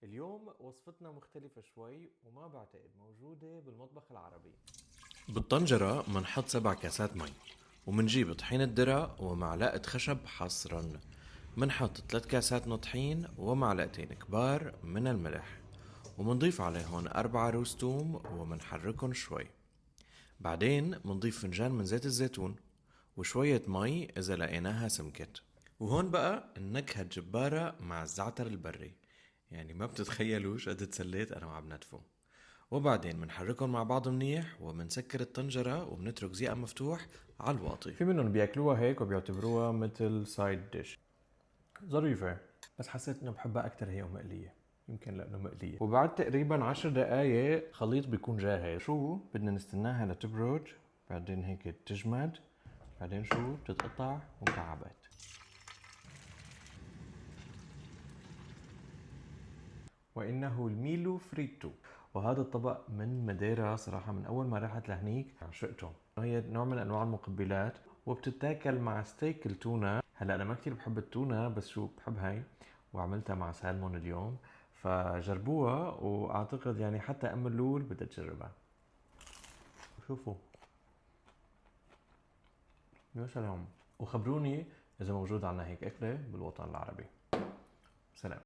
اليوم وصفتنا مختلفة شوي وما بعتقد موجودة بالمطبخ العربي. بالطنجرة منحط 7 كاسات مي، ومنجيب طحين الذرة ومعلقة خشب حصرا. منحط 3 كاسات نطحين ومعلقتين كبار من الملح، ومنضيف عليهن 4 روز توم ومنحركن شوي. بعدين منضيف فنجان من زيت الزيتون وشوية مي إذا لقيناها سمكت. وهون بقى النكهة الجبارة مع الزعتر البري، يعني ما بتتخيلوش قد تسليت أنا وعم ندفو. وبعدين منحركهم مع بعض منيح ومنسكر الطنجرة وبنترك زيقها مفتوح على الواطي. في منهم بياكلوها هيك وبيعتبروها مثل سايد ديش ظريفة، بس حسيت انه بحبها اكتر هي مقلية، يمكن لانه مقلية. وبعد تقريبا 10 دقايق خليط بيكون جاهز. شو بدنا نستناها لتبرد، بعدين هيك تجمد، بعدين شو بتتقطع مكعبات. وإنه الميلو فريتو، وهذا الطبق من ماديرا. صراحة من أول ما رحت لهنيك عشقته. هي نوع من أنواع المقبلات وبتتاكل مع ستيك التونة. هلا أنا ما كتير بحب التونة، بس شو بحب هاي، وعملتها مع سالمون اليوم، فجربوها وأعتقد يعني حتى أم اللول بدها تجربها. شوفوا، يا سلام. وخبروني إذا موجود عنا هيك أكلة بالوطن العربي. سلام.